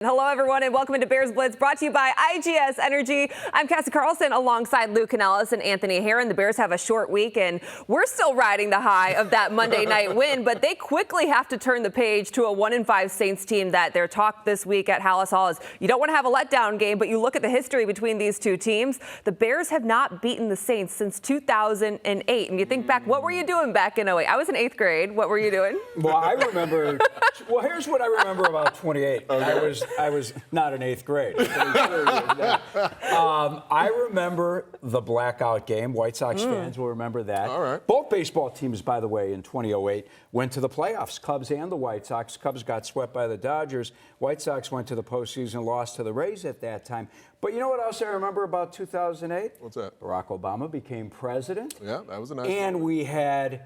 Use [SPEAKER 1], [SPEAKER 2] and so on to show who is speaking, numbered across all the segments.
[SPEAKER 1] Hello, everyone, and welcome into Bears Blitz, brought to you by IGS Energy. I'm Cassie Carlson alongside Luke Canellis and Anthony Herron. The Bears have a short week, and we're still riding the high of that Monday night win, but they quickly have to turn the page to a 1-5 Saints team that their talk this week at Hallis Hall is you don't want to have a letdown game, but you look at the history between these two teams. The Bears have not beaten the Saints since 2008. And you think back, what were you doing back in 08? I was in 8th grade. What were you doing?
[SPEAKER 2] Well, I remember, here's what I remember about 28. Okay. I was not in 8th grade. I remember the blackout game. White Sox fans will remember that.
[SPEAKER 3] All right.
[SPEAKER 2] Both baseball teams, by the way, in 2008 went to the playoffs, Cubs and the White Sox. Cubs got swept by the Dodgers. White Sox went to the postseason, lost to the Rays at that time. But you know what else I remember about 2008?
[SPEAKER 3] What's that?
[SPEAKER 2] Barack Obama became president.
[SPEAKER 3] Yeah, that was a nice
[SPEAKER 2] And
[SPEAKER 3] one.
[SPEAKER 2] we had,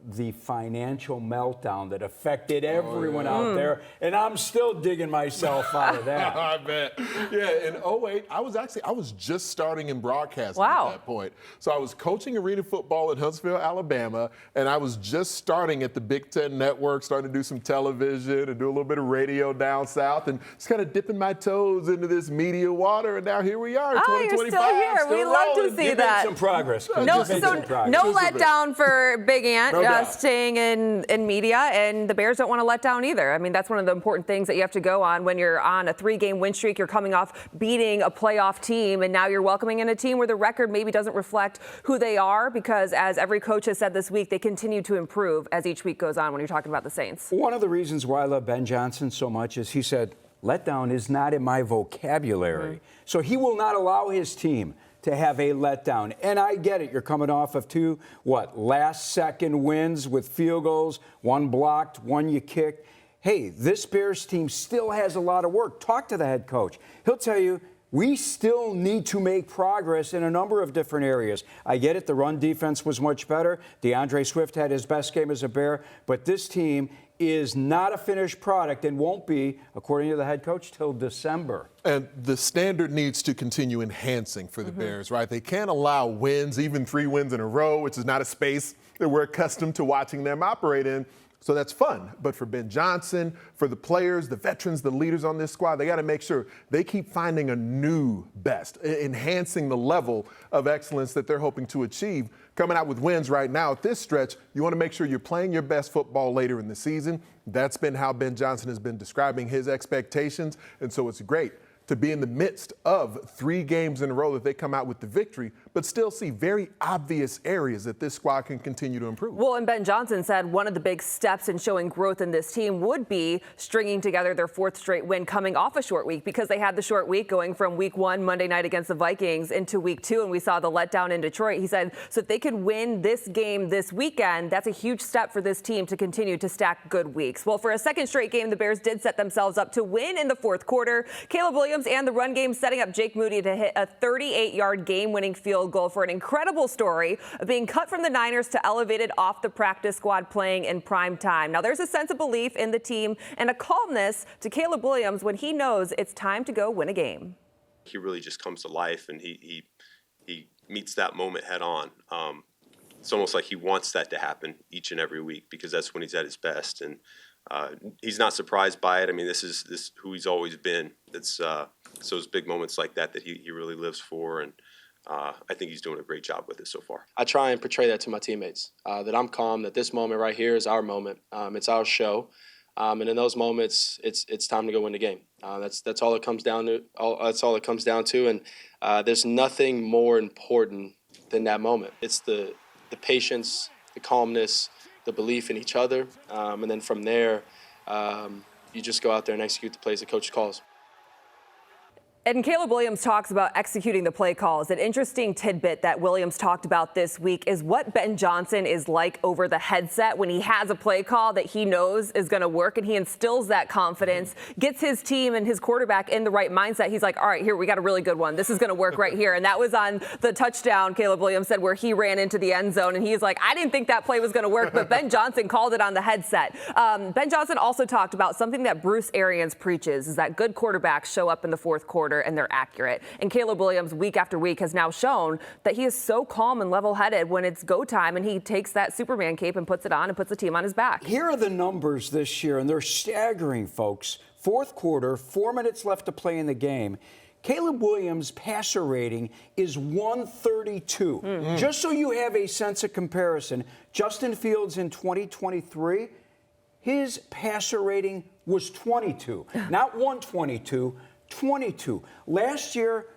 [SPEAKER 2] the financial meltdown that affected everyone out there, and I'm still digging myself out of that.
[SPEAKER 3] I bet. Yeah, in 08, I was just starting in broadcasting
[SPEAKER 1] Wow.
[SPEAKER 3] at that point. So I was coaching arena football in Huntsville, Alabama, and I was just starting at the Big Ten Network, starting to do some television and do a little bit of radio down south, and just kind of dipping my toes into this media water, and now here we are, 2025.
[SPEAKER 1] You're still here.
[SPEAKER 3] Still
[SPEAKER 1] We love to
[SPEAKER 3] rolling.
[SPEAKER 1] see
[SPEAKER 2] You've
[SPEAKER 1] that.
[SPEAKER 2] made some progress.
[SPEAKER 1] No,
[SPEAKER 2] You've made
[SPEAKER 1] so
[SPEAKER 2] some progress.
[SPEAKER 1] no letdown for Big Ant
[SPEAKER 3] No doubt.
[SPEAKER 1] staying in media, and the Bears don't want to let down either. I mean, that's one of the important things that you have to go on when you're on a 3-game win streak. You're coming off beating a playoff team, and now you're welcoming in a team where the record maybe doesn't reflect who they are, because as every coach has said this week, they continue to improve as each week goes on when you're talking about the Saints.
[SPEAKER 2] One of the reasons why I love Ben Johnson so much is he said, letdown is not in my vocabulary. So he will not allow his team to have a letdown. And I get it. You're coming off of 2, last-second wins with field goals, 1 blocked, 1 you kicked. Hey, this Bears team still has a lot of work. Talk to the head coach. He'll tell you, we still need to make progress in a number of different areas. I get it. The run defense was much better. DeAndre Swift had his best game as a Bear. But this team is not a finished product and won't be, according to the head coach, till December.
[SPEAKER 3] And the standard needs to continue enhancing for the Bears, right? They can't allow wins, even 3 wins in a row, which is not a space that we're accustomed to watching them operate in. So that's fun. But for Ben Johnson, for the players, the veterans, the leaders on this squad, they got to make sure they keep finding a new best, enhancing the level of excellence that they're hoping to achieve. Coming out with wins right now at this stretch, you want to make sure you're playing your best football later in the season. That's been how Ben Johnson has been describing his expectations. And so it's great to be in the midst of 3 games in a row that they come out with the victory, but still see very obvious areas that this squad can continue to improve.
[SPEAKER 1] Well, and Ben Johnson said one of the big steps in showing growth in this team would be stringing together their 4th straight win coming off a short week, because they had the short week going from week 1, Monday night against the Vikings, into week 2, and we saw the letdown in Detroit. He said, so if they could win this game this weekend, that's a huge step for this team to continue to stack good weeks. Well, for a 2nd straight game, the Bears did set themselves up to win in the 4th quarter. Caleb Williams and the run game setting up Jake Moody to hit a 38-yard game-winning field goal for an incredible story of being cut from the Niners to elevated off the practice squad playing in prime time. Now, there's a sense of belief in the team and a calmness to Caleb Williams when he knows it's time to go win a game.
[SPEAKER 4] He really just comes to life, and he meets that moment head on. It's almost like he wants that to happen each and every week, because that's when he's at his best. And he's not surprised by it. I mean, this is who he's always been. It's those big moments like that he really lives for, and I think he's doing a great job with it so far.
[SPEAKER 5] I try and portray that to my teammates, that I'm calm, that this moment right here is our moment. It's our show. And in those moments, it's time to go win the game. That's all it comes down to. That's all it comes down to. And there's nothing more important than that moment. It's the patience, the calmness, the belief in each other. And then from there, you just go out there and execute the plays the coach calls.
[SPEAKER 1] And Caleb Williams talks about executing the play calls. An interesting tidbit that Williams talked about this week is what Ben Johnson is like over the headset when he has a play call that he knows is going to work, and he instills that confidence, gets his team and his quarterback in the right mindset. He's like, all right, here, we got a really good one. This is going to work right here. And that was on the touchdown, Caleb Williams said, where he ran into the end zone, and he's like, I didn't think that play was going to work, but Ben Johnson called it on the headset. Ben Johnson also talked about something that Bruce Arians preaches, is that good quarterbacks show up in the 4th quarter. quarter, and they're accurate. And Caleb Williams, week after week, has now shown that he is so calm and level-headed when it's go time, and he takes that Superman cape and puts it on and puts the team on his back.
[SPEAKER 2] Here are the numbers this year, and they're staggering, folks. Fourth quarter, 4 minutes left to play in the game. Caleb Williams' passer rating is 132. Just so you have a sense of comparison, Justin Fields in 2023, his passer rating was 22. Not 122, 22. Last year,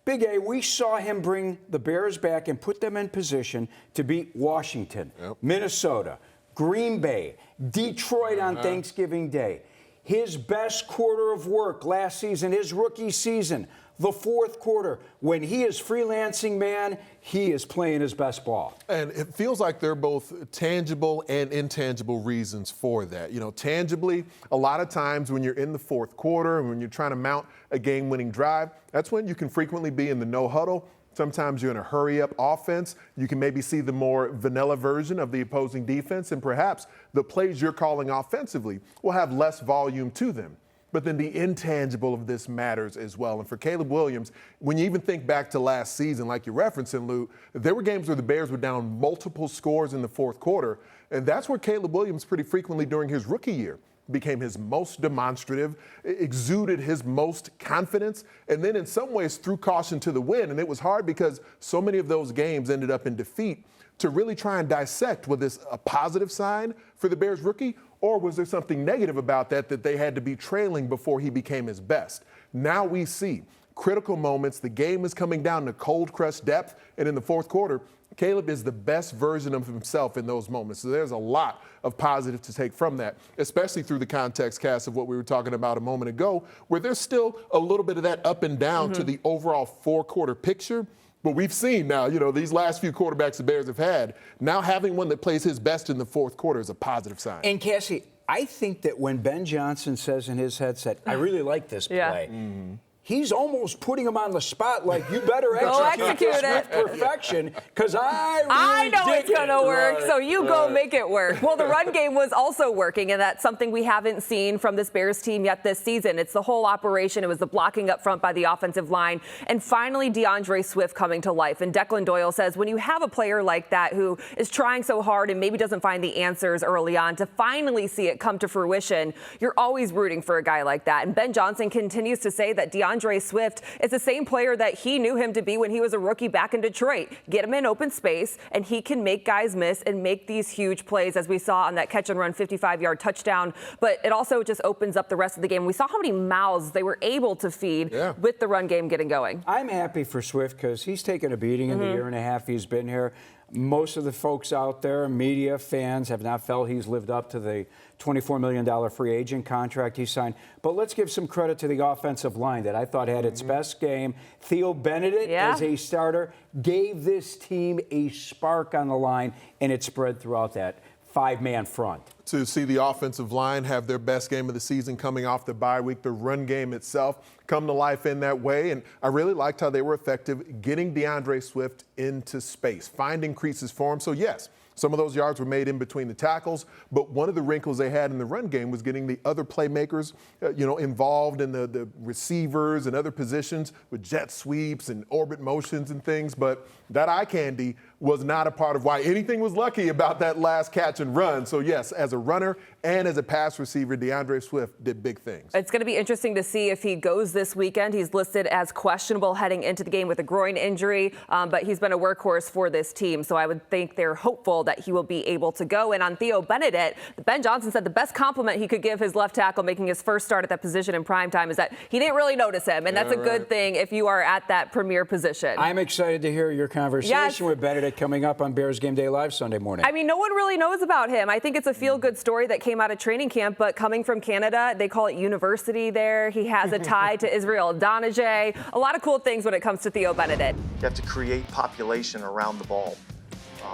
[SPEAKER 2] Big A, we saw him bring the Bears back and put them in position to beat Washington, Minnesota, Green Bay, Detroit on Thanksgiving Day. His best quarter of work last season, his rookie season, the fourth quarter. When he is freelancing, man, he is playing his best ball.
[SPEAKER 3] And it feels like they're both tangible and intangible reasons for that. You know, tangibly, a lot of times when you're in the fourth quarter and when you're trying to mount a game-winning drive, that's when you can frequently be in the no huddle. Sometimes you're in a hurry-up offense. You can maybe see the more vanilla version of the opposing defense, and perhaps the plays you're calling offensively will have less volume to them. But then the intangible of this matters as well. And for Caleb Williams, when you even think back to last season, like you're referencing, Lou, there were games where the Bears were down multiple scores in the fourth quarter, and that's where Caleb Williams pretty frequently during his rookie year became his most demonstrative, exuded his most confidence, and then in some ways threw caution to the wind. And it was hard because so many of those games ended up in defeat. To really try and dissect, was this a positive sign for the Bears rookie, or was there something negative about that they had to be trailing before he became his best? Now we see critical moments. The game is coming down to cold, crushed depth, and in the fourth quarter, Caleb is the best version of himself in those moments. So there's a lot of positive to take from that, especially through the context cast of what we were talking about a moment ago, where there's still a little bit of that up and down to the overall four-quarter picture. But we've seen now, you know, these last few quarterbacks the Bears have had, now having one that plays his best in the fourth quarter is a positive sign.
[SPEAKER 2] And Cassie, I think that when Ben Johnson says in his headset, I really like this play, he's almost putting him on the spot like, you better execute this with perfection, because I
[SPEAKER 1] know it's going to work, so you go make it work. Well, the run game was also working, and that's something we haven't seen from this Bears team yet this season. It's the whole operation. It was the blocking up front by the offensive line, and finally DeAndre Swift coming to life. And Declan Doyle says when you have a player like that who is trying so hard and maybe doesn't find the answers early on, to finally see it come to fruition, you're always rooting for a guy like that. And Ben Johnson continues to say that DeAndre Swift is the same player that he knew him to be when he was a rookie back in Detroit. Get him in open space, and he can make guys miss and make these huge plays, as we saw on that catch-and-run 55-yard touchdown. But it also just opens up the rest of the game. We saw how many mouths they were able to feed with the run game getting going.
[SPEAKER 2] I'm happy for Swift because he's taken a beating in the year and a half he's been here. Most of the folks out there, media, fans, have not felt he's lived up to the $24 million free agent contract he signed. But let's give some credit to the offensive line that I thought had its best game. Theo Benedict, as a starter, gave this team a spark on the line, and it spread throughout that five-man front.
[SPEAKER 3] To see the offensive line have their best game of the season coming off the bye week, the run game itself come to life in that way. And I really liked how they were effective getting DeAndre Swift into space, finding creases for him. So, yes, some of those yards were made in between the tackles, but one of the wrinkles they had in the run game was getting the other playmakers, involved in the receivers and other positions with jet sweeps and orbit motions and things. But that eye candy was not a part of why anything was lucky about that last catch and run. So, yes, as a runner and as a pass receiver, DeAndre Swift did big things.
[SPEAKER 1] It's going to be interesting to see if he goes this weekend. He's listed as questionable heading into the game with a groin injury, but he's been a workhorse for this team. So I would think they're hopeful that he will be able to go. And on Theo Benedict, Ben Johnson said the best compliment he could give his left tackle making his first start at that position in primetime is that he didn't really notice him. And that's a good thing if you are at that premier position.
[SPEAKER 2] I'm excited to hear your conversation with Benedict coming up on Bears Game Day Live Sunday morning.
[SPEAKER 1] I mean, no one really knows about him. I think it's a feel-good story that came out of training camp, but coming from Canada, they call it university there. He has a tie to Israel Donajay. A lot of cool things when it comes to Theo Benedict.
[SPEAKER 6] You have to create population around the ball.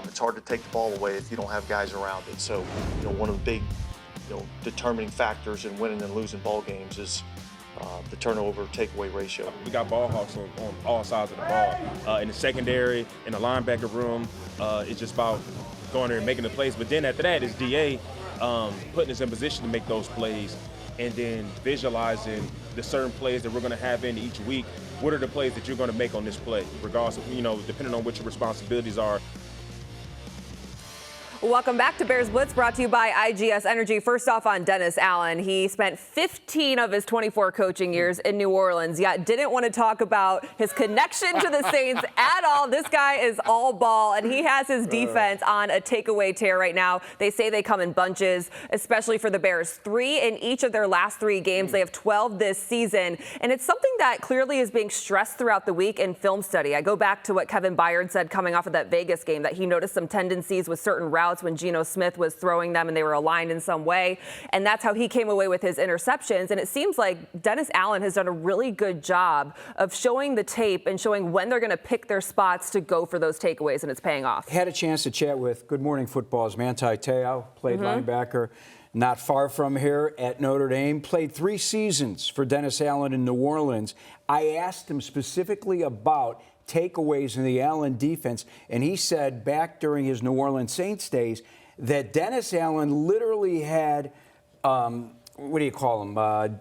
[SPEAKER 6] It's hard to take the ball away if you don't have guys around it. So, one of the big, determining factors in winning and losing ball games is the turnover takeaway ratio.
[SPEAKER 7] We got ball hawks on all sides of the ball. In the secondary, in the linebacker room, it's just about going there and making the plays. But then after that, it's DA putting us in position to make those plays. and then visualizing the certain plays that we're going to have in each week. What are the plays that you're going to make on this play, regardless of, depending on what your responsibilities are.
[SPEAKER 1] Welcome back to Bears Blitz, brought to you by IGS Energy. First off, on Dennis Allen, he spent 15 of his 24 coaching years in New Orleans, yet didn't want to talk about his connection to the Saints at all. This guy is all ball, and he has his defense on a takeaway tear right now. They say they come in bunches, especially for the Bears. 3 in each of their last 3 games. They have 12 this season, and it's something that clearly is being stressed throughout the week in film study. I go back to what Kevin Byard said coming off of that Vegas game, that he noticed some tendencies with certain routes when Geno Smith was throwing them and they were aligned in some way. And that's how he came away with his interceptions. And it seems like Dennis Allen has done a really good job of showing the tape and showing when they're going to pick their spots to go for those takeaways, and it's paying off.
[SPEAKER 2] Had a chance to chat with Good Morning Football's Manti Te'o, played linebacker not far from here at Notre Dame, played 3 seasons for Dennis Allen in New Orleans. I asked him specifically about takeaways in the Allen defense, and he said back during his New Orleans Saints days that Dennis Allen literally had, what do you call them?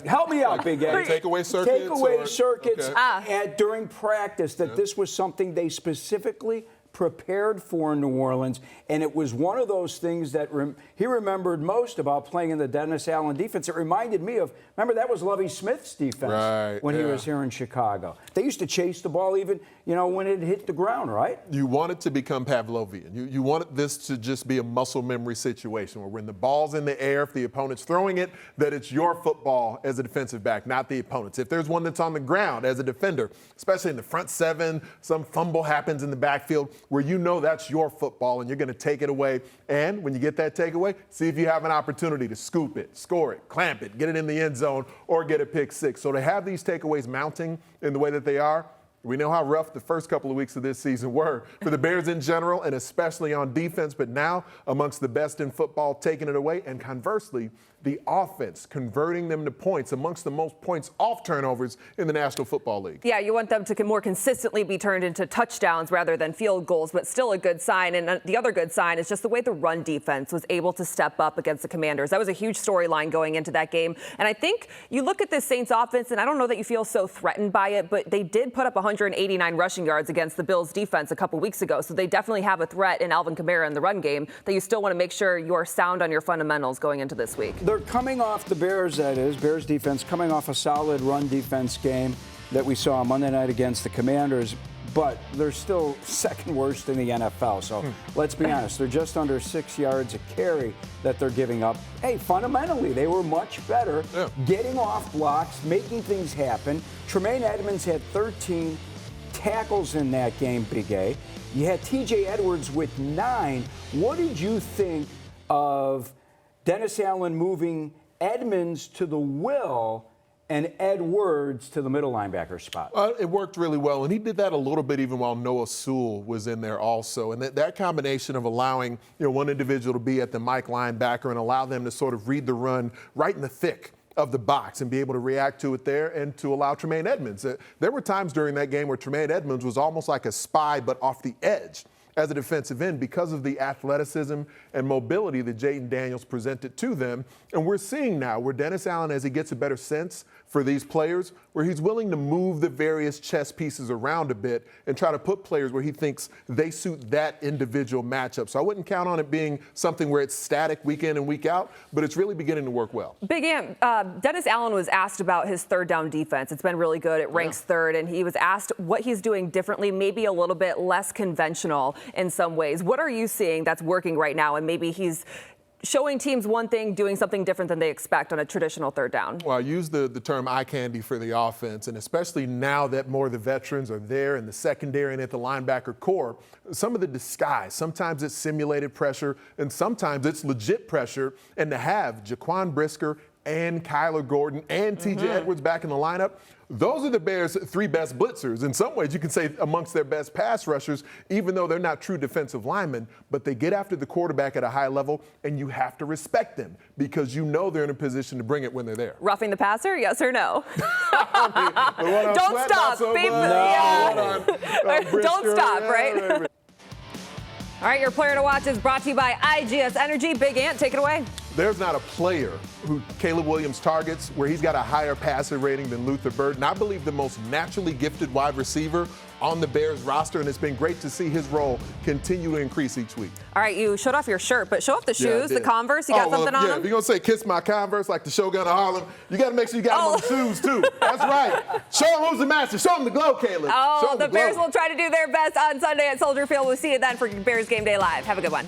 [SPEAKER 2] Help me out, Big Ed.
[SPEAKER 3] Takeaway circuits?
[SPEAKER 2] Takeaway circuits
[SPEAKER 3] Okay.
[SPEAKER 2] during practice, that this was something they specifically prepared for in New Orleans, and it was one of those things that he remembered most about playing in the Dennis Allen defense. It reminded me of, remember, that was Lovie Smith's defense when he was here in Chicago. They used to chase the ball even, when it hit the ground, right?
[SPEAKER 3] You want it to become Pavlovian. You want this to just be a muscle memory situation where when the ball's in the air, if the opponent's throwing it, that it's your football as a defensive back, not the opponent's. If there's one that's on the ground as a defender, especially in the front 7, some fumble happens in the backfield, where you know that's your football and you're going to take it away. And when you get that takeaway, see if you have an opportunity to scoop it, score it, clamp it, get it in the end zone, or get a pick 6. So to have these takeaways mounting in the way that they are, we know how rough the first couple of weeks of this season were for the Bears in general, and especially on defense. But now, amongst the best in football, taking it away, and conversely, the offense converting them to points, amongst the most points off turnovers in the National Football League.
[SPEAKER 1] Yeah, you want them to more consistently be turned into touchdowns rather than field goals, but still a good sign. And the other good sign is just the way the run defense was able to step up against the Commanders. That was a huge storyline going into that game. And I think you look at this Saints offense, and I don't know that you feel so threatened by it, but they did put up 189 rushing yards against the Bills defense a couple weeks ago. So they definitely have a threat in Alvin Kamara in the run game that you still want to make sure you're sound on your fundamentals going into this week.
[SPEAKER 2] They're coming off the Bears, Bears defense, coming off a solid run defense game that we saw on Monday night against the Commanders, but they're still second worst in the NFL. So let's be honest, they're just under 6 yards a carry that they're giving up. Hey, fundamentally, they were much better getting off blocks, making things happen. Tremaine Edmonds had 13 tackles in that game, Big A. You had TJ Edwards with 9. What did you think of Dennis Allen moving Edmonds to the will and Edwards to the middle linebacker spot?
[SPEAKER 3] It worked really well, and he did that a little bit even while Noah Sewell was in there also. And that combination of allowing one individual to be at the Mike linebacker and allow them to sort of read the run right in the thick of the box and be able to react to it there, and to allow Tremaine Edmonds. There were times during that game where Tremaine Edmonds was almost like a spy, but off the edge as a defensive end because of the athleticism and mobility that Jayden Daniels presented to them. And we're seeing now where Dennis Allen, as he gets a better sense for these players, where he's willing to move the various chess pieces around a bit and try to put players where he thinks they suit that individual matchup. So I wouldn't count on it being something where it's static week in and week out, but it's really beginning to work well.
[SPEAKER 1] Big Am, Dennis Allen was asked about his third down defense. It's been really good. It ranks third, and he was asked what he's doing differently, maybe a little bit less conventional in some ways. What are you seeing that's working right now, and maybe he's showing teams one thing, doing something different than they expect on a traditional third down?
[SPEAKER 3] Well, I use the term eye candy for the offense, and especially now that more of the veterans are there in the secondary and at the linebacker core, some of the disguise, sometimes it's simulated pressure, and sometimes it's legit pressure, and to have Jaquan Brisker and Kyler Gordon and TJ Edwards back in the lineup, those are the Bears' 3 best blitzers. In some ways, you can say amongst their best pass rushers, even though they're not true defensive linemen, but they get after the quarterback at a high level, and you have to respect them because you know they're in a position to bring it when they're there.
[SPEAKER 1] Roughing the passer, yes or no?
[SPEAKER 3] Don't
[SPEAKER 1] stop. Don't stop, right? All right, your player to watch is brought to you by IGS Energy. Big Ant, take it away.
[SPEAKER 3] there's not a player who Caleb Williams targets where he's got a higher passer rating than Luther Burden. I believe the most naturally gifted wide receiver on the Bears roster, and it's been great to see his role continue to increase each week.
[SPEAKER 1] All right, you showed off your shirt, but show off the shoes, the Converse. You got something on
[SPEAKER 3] yeah,
[SPEAKER 1] them?
[SPEAKER 3] if you're going to say kiss my Converse like the Shogun of Harlem, you got to make sure you got them on the shoes, too. That's right. Show them who's the master. Show them the glow, Caleb.
[SPEAKER 1] Oh,
[SPEAKER 3] Show 'em
[SPEAKER 1] the Bears
[SPEAKER 3] glow.
[SPEAKER 1] will try to do their best on Sunday at Soldier Field. We'll see you then for Bears Game Day Live. Have a good one.